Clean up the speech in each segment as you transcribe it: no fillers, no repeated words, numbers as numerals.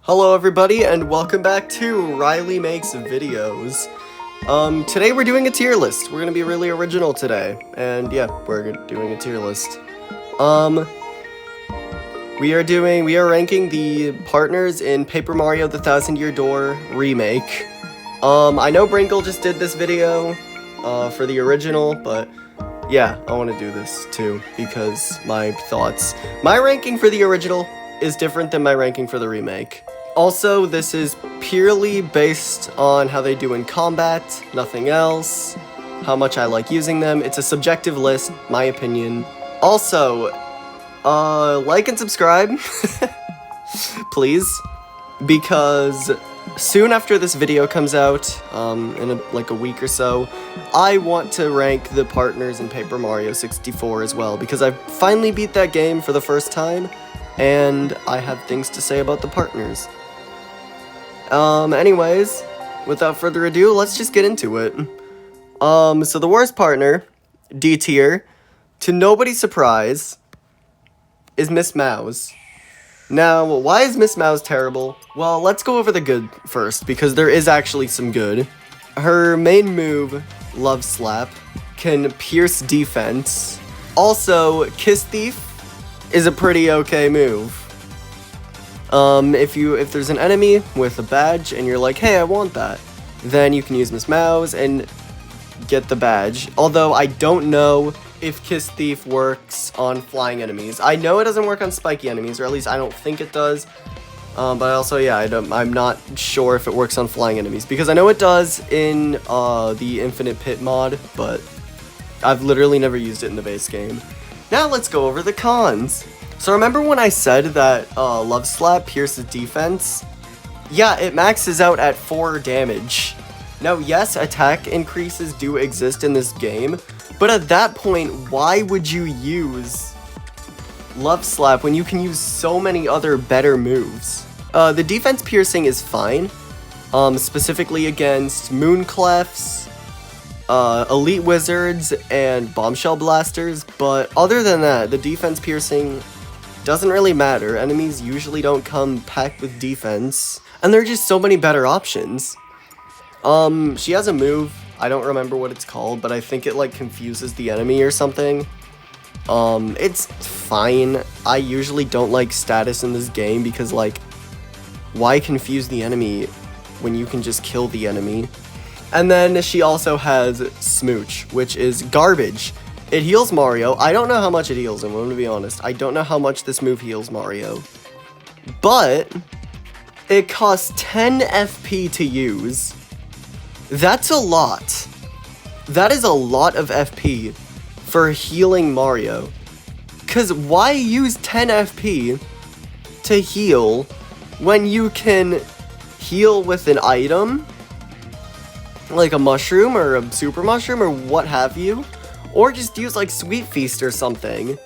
Hello everybody and welcome back to Riley Makes Videos. Today we're doing a tier list. We're gonna be really original today. And yeah, we're doing a tier list. We are ranking the partners in Paper Mario The Thousand Year Door remake. I know Brinkle just did this video, for the original, but yeah, I want to do this too, because my ranking for the original is different than my ranking for the remake. Also, this is purely based on how they do in combat, nothing else, how much I like using them. It's a subjective list, my opinion. Also, like and subscribe, please, because soon after this video comes out, in like a week or so, I want to rank the partners in Paper Mario 64 as well, because I finally beat that game for the first time, and I have things to say about the partners. Anyways, without further ado, let's just get into it. So the worst partner, D tier, to nobody's surprise, is Miss Mouse. Now, why is Miss Mouse terrible? Well, let's go over the good first, because there is actually some good. Her main move, Love Slap, can pierce defense. Also, Kiss Thief is a pretty okay move. If there's an enemy with a badge and you're like, hey, I want that, then you can use Miss Mouse and get the badge. Although I don't know if Kiss Thief works on flying enemies. I know it doesn't work on spiky enemies, or at least I don't think it does. But also, yeah, I'm not sure if it works on flying enemies, because I know it does in the Infinite Pit mod, but I've literally never used it in the base game. Now let's go over the cons. So remember when I said that Love Slap pierces defense? Yeah, it maxes out at 4 damage. Now, yes, attack increases do exist in this game, but at that point, why would you use Love Slap when you can use so many other better moves? The defense piercing is fine, specifically against Moon Clefs, Elite Wizards, and Bombshell Blasters, but other than that, the defense piercing doesn't really matter. Enemies usually don't come packed with defense, and there are just so many better options. She has a move, I don't remember what it's called, but I think it like confuses the enemy or something. It's fine. I usually don't like status in this game because, like, why confuse the enemy when you can just kill the enemy? And then she also has Smooch, which is garbage. It heals Mario. I don't know how much it heals him, I'm gonna be honest. I don't know how much this move heals Mario. But it costs 10 FP to use. That's a lot. That is a lot of FP for healing Mario. Cause why use 10 FP to heal when you can heal with an item, like a mushroom or a super mushroom or what have you? Or just use like Sweet Feast or something.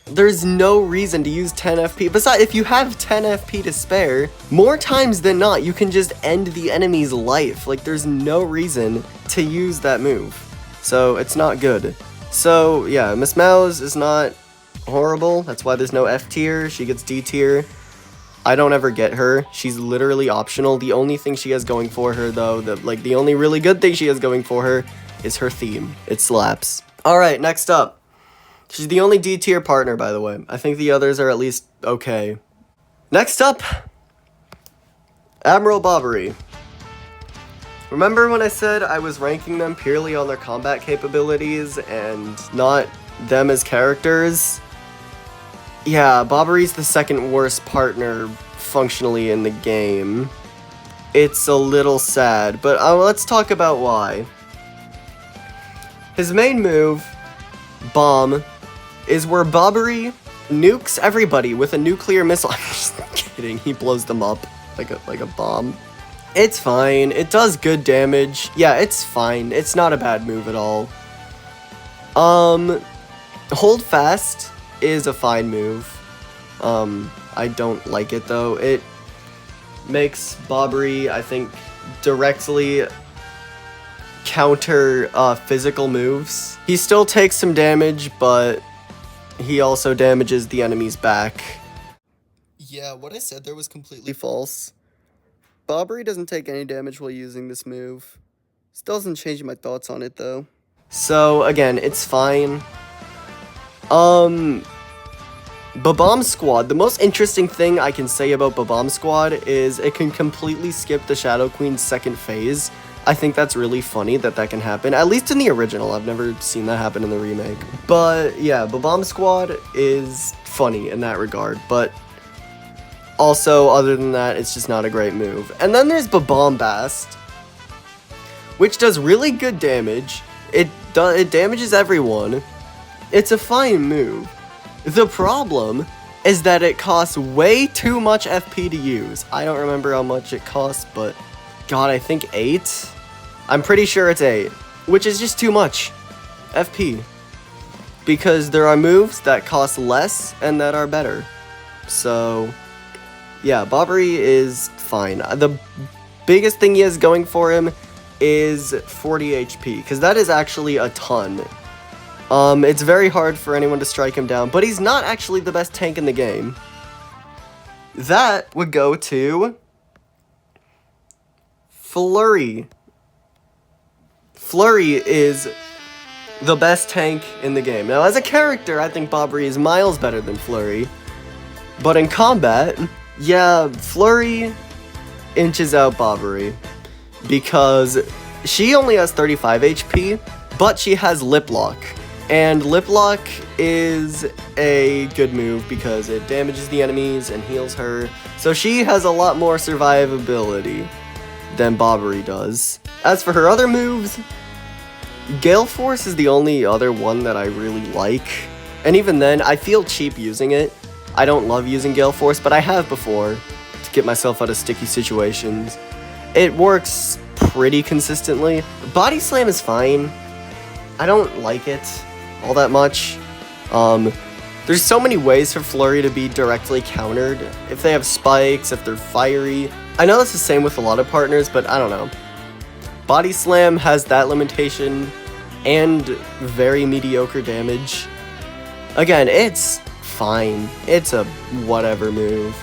There's no reason to use 10 FP. Besides, if you have 10 FP to spare, more times than not, you can just end the enemy's life. Like, there's no reason to use that move. So, it's not good. So, yeah, Miss Mouse is not horrible. That's why there's no F tier. She gets D tier. I don't ever get her. She's literally optional. The only thing she has going for her, though, the only really good thing she has going for her is her theme. It slaps. Alright, next up. She's the only D tier partner, by the way. I think the others are at least okay. Next up, Admiral Bobbery. Remember when I said I was ranking them purely on their combat capabilities and not them as characters? Yeah, Bobbery's the second worst partner functionally in the game. It's a little sad, but let's talk about why. His main move, Bomb, is where Bobbery nukes everybody with a nuclear missile. I'm just kidding, he blows them up like a bomb. It's fine, it does good damage. Yeah, it's fine, it's not a bad move at all. Hold Fast is a fine move. I don't like it though. It makes Bobbery, I think, directly counter physical moves. He still takes some damage, but he also damages the enemy's back. Yeah, what I said there was completely false. Bobbery doesn't take any damage while using this move. Still doesn't change my thoughts on it, though. So, again, it's fine. Babam Squad. The most interesting thing I can say about Babam Squad is it can completely skip the Shadow Queen's second phase. I think that's really funny that that can happen, at least in the original. I've never seen that happen in the remake. But yeah, Babam Squad is funny in that regard, but also, other than that, it's just not a great move. And then there's Babombast, which does really good damage. It damages everyone. It's a fine move. The problem is that it costs way too much FP to use. I don't remember how much it costs, but God, I think 8? I'm pretty sure it's 8, which is just too much FP. Because there are moves that cost less and that are better. So, yeah, Bobbery is fine. The biggest thing he has going for him is 40 HP, because that is actually a ton. It's very hard for anyone to strike him down, but he's not actually the best tank in the game. That would go to Flurry. Flurry is the best tank in the game. Now, as a character, I think Bobbery is miles better than Flurry. But in combat, yeah, Flurry inches out Bobbery. Because she only has 35 HP, but she has Lip Lock. And Lip Lock is a good move because it damages the enemies and heals her. So she has a lot more survivability than Bobbery does. As for her other moves, Gale Force is the only other one that I really like. And even then, I feel cheap using it. I don't love using Gale Force, but I have before to get myself out of sticky situations. It works pretty consistently. Body Slam is fine. I don't like it all that much. There's so many ways for Flurry to be directly countered. If they have spikes, if they're fiery. I know it's the same with a lot of partners, but I don't know. Body Slam has that limitation and very mediocre damage. Again, it's fine. It's a whatever move.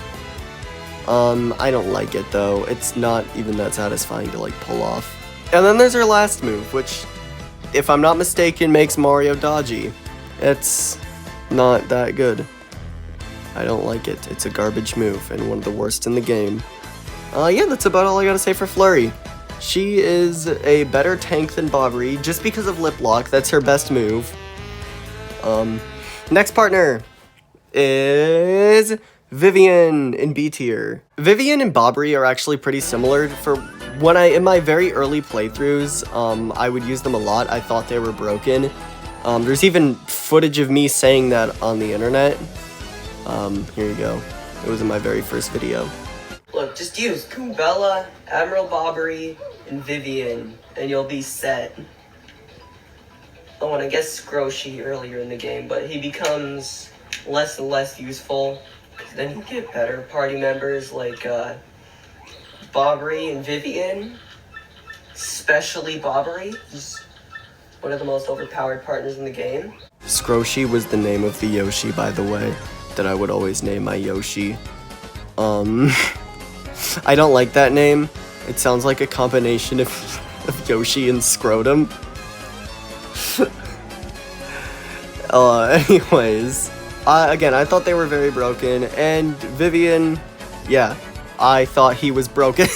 I don't like it though. It's not even that satisfying to like pull off. And then there's her last move, which, if I'm not mistaken, makes Mario dodgy. It's not that good. I don't like it. It's a garbage move and one of the worst in the game. Yeah, that's about all I gotta say for Flurry. She is a better tank than Bobbery just because of Lip Lock. That's her best move. Next partner is Vivian in B tier. Vivian and Bobbery are actually pretty similar. For when in my very early playthroughs, I would use them a lot. I thought they were broken. There's even footage of me saying that on the internet. Here you go. It was in my very first video. Look, just use Goombella, Admiral Bobbery, and Vivian, and you'll be set. Oh, and I guess Scroshi earlier in the game, but he becomes less and less useful. Then you get better party members like Bobbery and Vivian, especially Bobbery. He's one of the most overpowered partners in the game. Scroshi was the name of the Yoshi, by the way, that I would always name my Yoshi. I don't like that name. It sounds like a combination of Yoshi and Scrotum. Anyways, again, I thought they were very broken, and Vivian, yeah, I thought he was broken.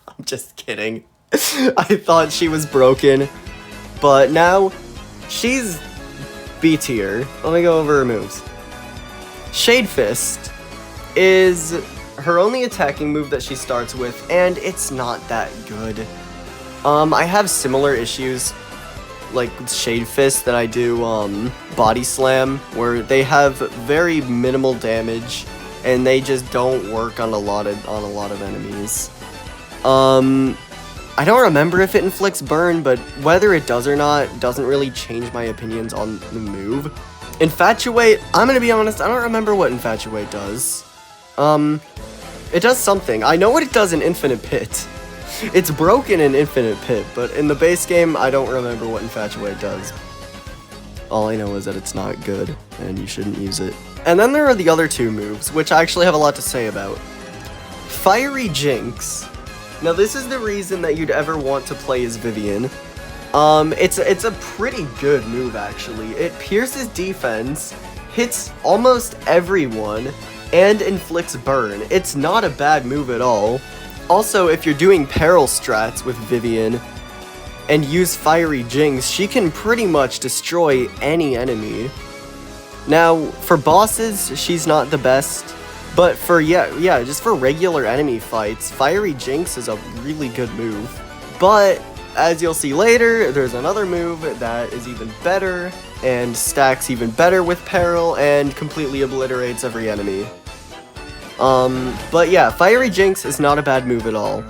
I'm just kidding. I thought she was broken, but now she's B tier. Let me go over her moves. Shade Fist is her only attacking move that she starts with, and it's not that good. I have similar issues like with Shade Fist that I do Body Slam, where they have very minimal damage and they just don't work on a lot of enemies. I don't remember if it inflicts burn, but whether it does or not doesn't really change my opinions on the move. Infatuate, I'm gonna be honest, I don't remember what Infatuate does. It does something. I know what it does in Infinite Pit. It's broken in Infinite Pit, but in the base game, I don't remember what Infatuate does. All I know is that it's not good, and you shouldn't use it. And then there are the other two moves, which I actually have a lot to say about. Fiery Jinx. Now this is the reason that you'd ever want to play as Vivian. It's a pretty good move, actually. It pierces defense, hits almost everyone, and inflicts burn. It's not a bad move at all. Also, if you're doing peril strats with Vivian and use Fiery Jinx, she can pretty much destroy any enemy. Now, for bosses, she's not the best, but for, just for regular enemy fights, Fiery Jinx is a really good move. But, as you'll see later, there's another move that is even better, and stacks even better with peril, and completely obliterates every enemy. But yeah, Fiery Jinx is not a bad move at all.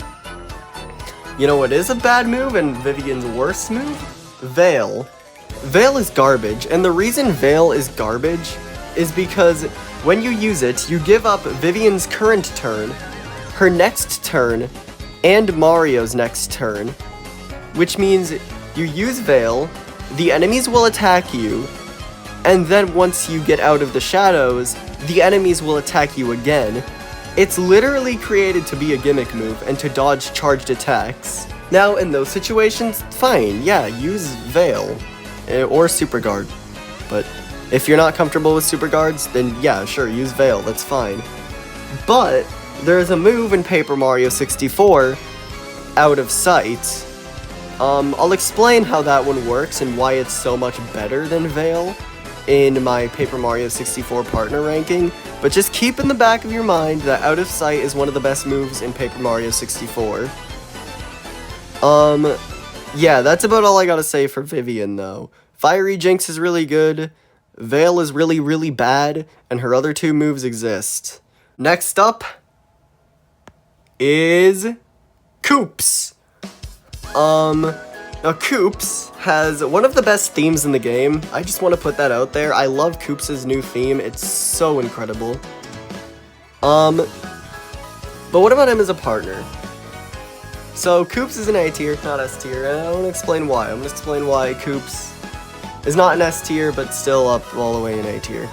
You know what is a bad move and Vivian's worst move? Veil. Veil is garbage, and the reason Veil is garbage is because when you use it, you give up Vivian's current turn, her next turn, and Mario's next turn, which means you use Veil, the enemies will attack you, and then once you get out of the shadows, the enemies will attack you again. It's literally created to be a gimmick move and to dodge charged attacks. Now, in those situations, fine, yeah, use Veil. Or Super Guard. But if you're not comfortable with Super Guards, then yeah, sure, use Veil, that's fine. But there's a move in Paper Mario 64, Out of Sight. I'll explain how that one works and why it's so much better than Veil in my Paper Mario 64 partner ranking, but just keep in the back of your mind that Out of Sight is one of the best moves in Paper Mario 64. Yeah, that's about all I gotta say for Vivian, though. Fiery Jinx is really good, Veil is really, really bad, and her other two moves exist. Next up is Koops. Now Koops has one of the best themes in the game. I just want to put that out there. I love Koops' new theme. It's so incredible. But what about him as a partner? So Koops is an A tier, not S tier, and I want to explain why. I'm going to explain why Koops is not an S tier, but still up all the way in A tier.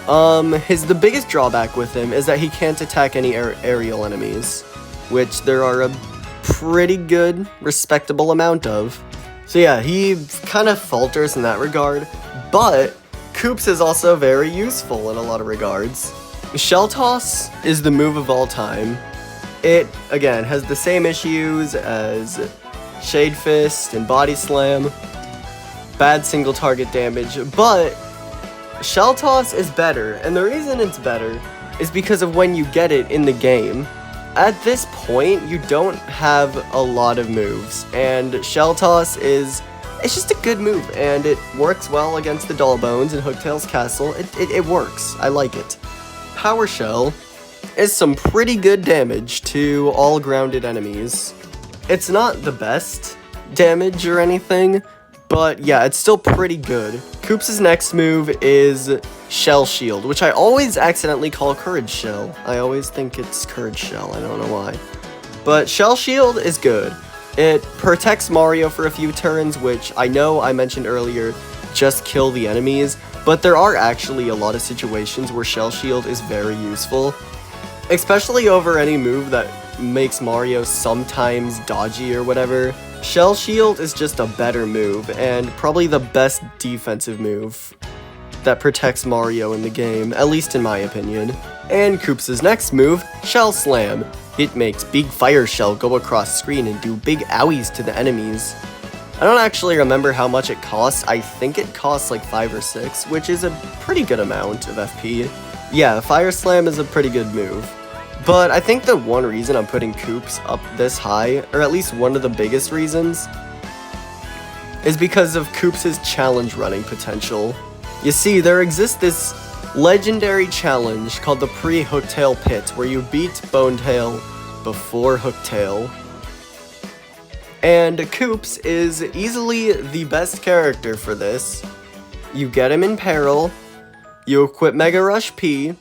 The biggest drawback with him is that he can't attack any aerial enemies, which there are a pretty good, respectable amount of. So yeah, he kind of falters in that regard, but Koops is also very useful in a lot of regards. Shell Toss is the move of all time. It, again, has the same issues as Shade Fist and Body Slam, bad single target damage, but Shell Toss is better, and the reason it's better is because of when you get it in the game. At this point, you don't have a lot of moves, and Shell Toss it's just a good move, and it works well against the Doll Bones in Hooktail's Castle. It works. I like it. Power Shell is some pretty good damage to all grounded enemies. It's not the best damage or anything, but yeah, it's still pretty good. Koops' next move is Shell Shield, which I always accidentally call Courage Shell. I always think it's Courage Shell, I don't know why. But Shell Shield is good. It protects Mario for a few turns, which I know I mentioned earlier, just kill the enemies, but there are actually a lot of situations where Shell Shield is very useful, especially over any move that makes Mario sometimes dodgy or whatever. Shell Shield is just a better move, and probably the best defensive move that protects Mario in the game, at least in my opinion. And Koops' next move, Shell Slam. It makes Big Fire Shell go across screen and do big owies to the enemies. I don't actually remember how much it costs. I think it costs like 5 or 6, which is a pretty good amount of FP. Yeah, Fire Slam is a pretty good move. But I think the one reason I'm putting Koops up this high, or at least one of the biggest reasons, is because of Koops' challenge running potential. You see, there exists this legendary challenge called the Pre-Hooktail Pit, where you beat Bonetail before Hooktail. And Koops is easily the best character for this. You get him in peril, you equip Mega Rush P,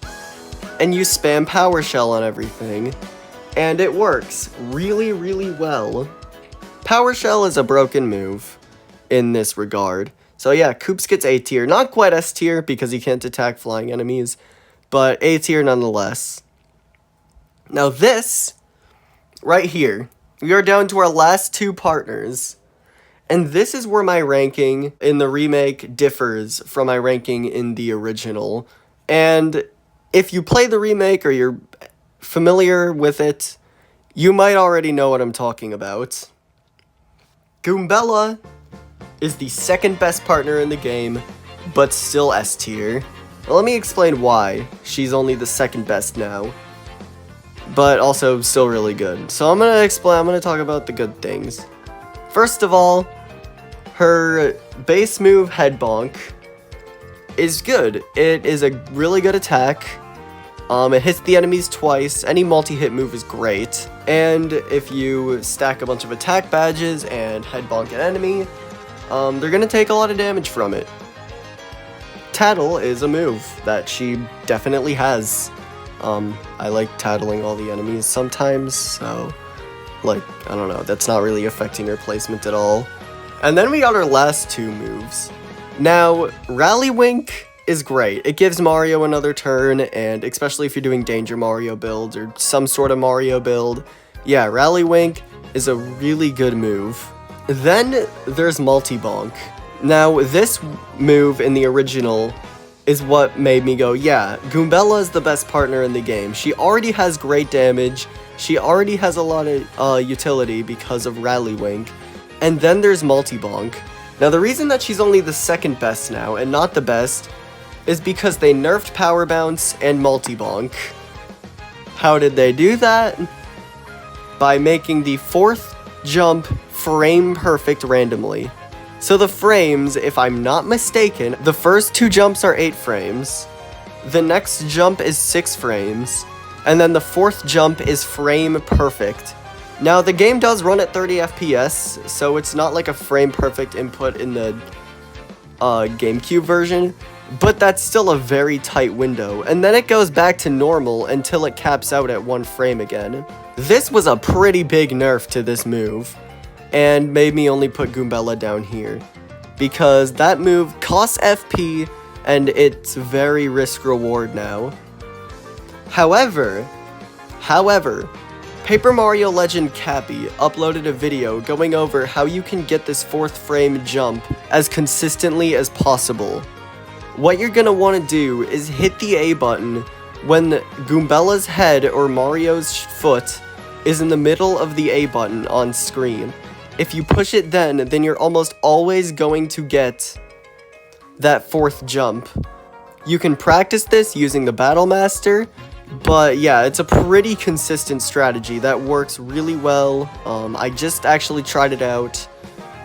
and you spam Power Shell on everything, and it works really, really well. Power Shell is a broken move in this regard. So yeah, Koops gets A tier. Not quite S tier because he can't attack flying enemies, but A tier nonetheless. Now this, right here, we are down to our last two partners. And this is where my ranking in the remake differs from my ranking in the original. And if you play the remake or you're familiar with it, you might already know what I'm talking about. Goombella is the second best partner in the game, but still S tier. Well, let me explain why she's only the second best now, but also still really good. So I'm gonna talk about the good things. First of all, her base move, Head Bonk, is good. It is a really good attack. It hits the enemies twice. Any multi-hit move is great. And if you stack a bunch of attack badges and Head Bonk an enemy, they're gonna take a lot of damage from it. Tattle is a move that she definitely has. I like tattling all the enemies sometimes, so, like, I don't know, that's not really affecting her placement at all. And then we got our last two moves. Now, Rally Wink is great. It gives Mario another turn, and especially if you're doing Danger Mario builds or some sort of Mario build, yeah, Rally Wink is a really good move. Then there's Multi-Bonk. Now, this move in the original is what made me go, yeah, Goombella is the best partner in the game. She already has great damage. She already has a lot of utility because of Rally Wink. And then there's Multi-Bonk. Now, the reason that she's only the second best now and not the best is because they nerfed Power Bounce and Multi-Bonk. How did they do that? By making the fourth jump frame perfect randomly. So the frames, if I'm not mistaken, the first two jumps are 8 frames, the next jump is 6 frames, and then the fourth jump is frame perfect. Now, the game does run at 30 FPS, so it's not like a frame perfect input in the GameCube version, but that's still a very tight window, and then it goes back to normal until it caps out at 1 frame again. This was a pretty big nerf to this move, and made me only put Goombella down here, because that move costs FP, and it's very risk-reward now. However, Paper Mario Legend Cappy uploaded a video going over how you can get this fourth frame jump as consistently as possible. What you're gonna want to do is hit the A button when Goombella's head or Mario's foot is in the middle of the A button on screen. If you push it then you're almost always going to get that fourth jump. You can practice this using the Battle Master, but yeah, it's a pretty consistent strategy that works really well. I just actually tried it out.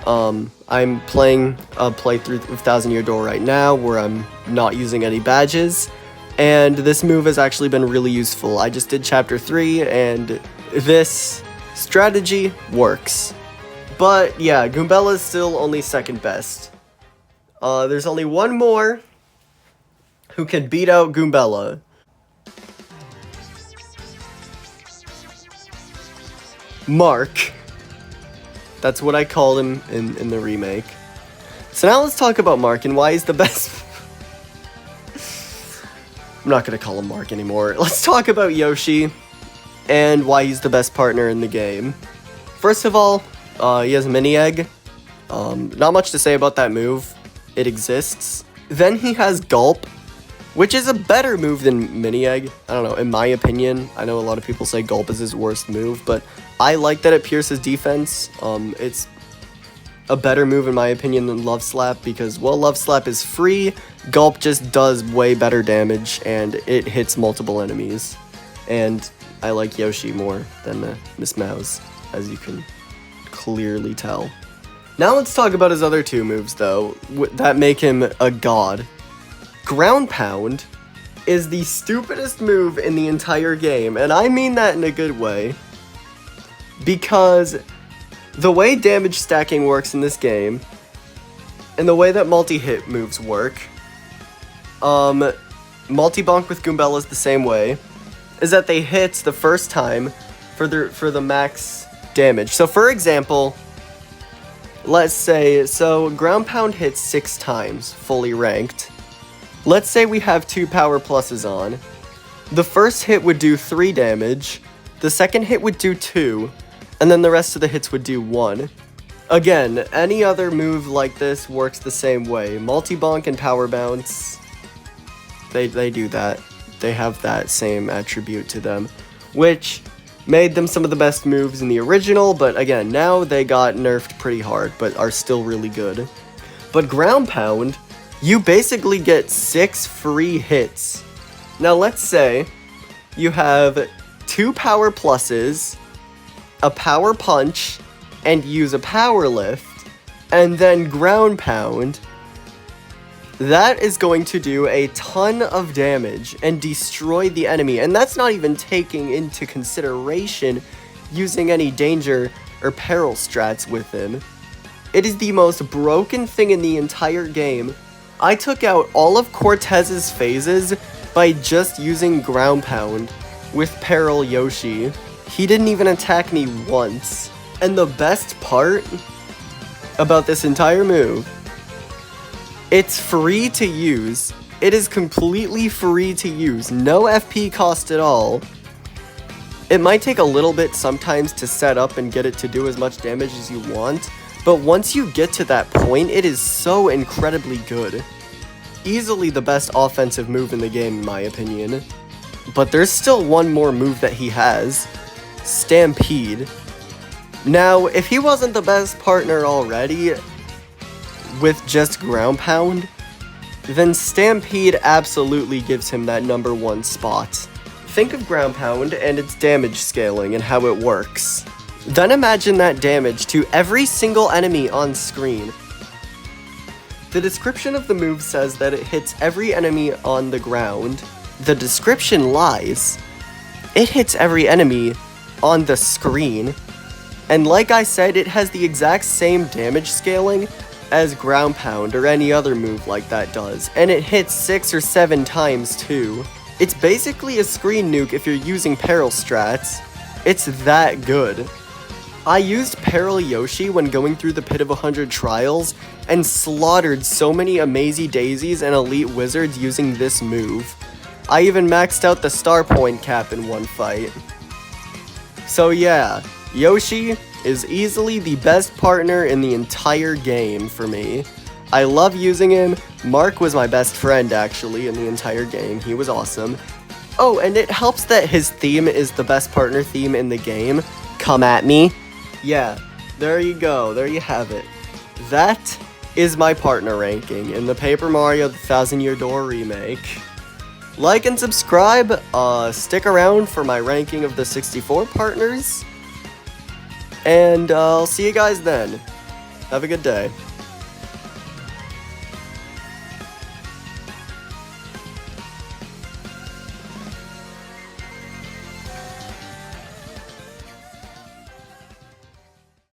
I'm playing a playthrough of Thousand Year Door right now where I'm not using any badges, and this move has actually been really useful. I just did chapter 3 and this strategy works. But yeah, Goombella is still only second best. There's only one more who can beat out Goombella. Mark. That's what I called him in the remake. So now let's talk about Mark and why he's the best. I'm not gonna call him Mark anymore. Let's talk about Yoshi and why he's the best partner in the game. First of all, he has Mini Egg. Not much to say about that move. It exists. Then he has Gulp, which is a better move than Mini Egg. I don't know, in my opinion. I know a lot of people say Gulp is his worst move, but I like that it pierces defense. It's a better move in my opinion than Love Slap because, well, Love Slap is free. Gulp just does way better damage and it hits multiple enemies. And I like Yoshi more than Miss Mouse, as you can clearly tell. Now let's talk about his other two moves though, that make him a god. Ground Pound is the stupidest move in the entire game, and I mean that in a good way, because the way damage stacking works in this game, and the way that multi-hit moves work, Multi-Bonk with Goombella is the same way, is that they hit the first time for the max damage. So for example, let's say, so ground pound hits 6 times, fully ranked. Let's say we have 2 power pluses on. The first hit would do 3 damage, the second hit would do 2, and then the rest of the hits would do 1. Again, any other move like this works the same way. Multi-bonk and power bounce, they do that. They have that same attribute to them, which made them some of the best moves in the original, but again, now they got nerfed pretty hard, but are still really good. But ground pound, you basically get 6 free hits. Now let's say you have 2 power pluses, a power punch, and use a power lift, and then ground pound. That is going to do a ton of damage and destroy the enemy, and that's not even taking into consideration using any danger or peril strats with him. It is the most broken thing in the entire game. I took out all of Cortez's phases by just using ground pound with Peril Yoshi. He didn't even attack me once. And the best part about this entire move, it's free to use. It is completely free to use. No FP cost at all. It might take a little bit sometimes to set up and get it to do as much damage as you want, but once you get to that point, it is so incredibly good. Easily the best offensive move in the game, in my opinion. But there's still one more move that he has, Stampede. Now, if he wasn't the best partner already with just ground pound, then Stampede absolutely gives him that #1 spot. Think of ground pound and its damage scaling and how it works. Then imagine that damage to every single enemy on screen. The description of the move says that it hits every enemy on the ground. The description lies. It hits every enemy on the screen. And like I said, it has the exact same damage scaling as ground pound or any other move like that does. And it hits 6 or 7 times too. It's basically a screen nuke if you're using peril strats. It's that good. I used Peril Yoshi when going through the Pit of 100 Trials and slaughtered so many Amazy Daisies and Elite Wizards using this move. I even maxed out the star point cap in one fight. So yeah, Yoshi is easily the best partner in the entire game for me. I love using him. Mark was my best friend actually in the entire game. He was awesome. Oh, and it helps that his theme is the best partner theme in the game. Come at me. Yeah, there you go. There you have it. That is my partner ranking in the Paper Mario The Thousand Year Door remake. Like and subscribe. Stick around for my ranking of the 64 partners. And I'll see you guys then. Have a good day.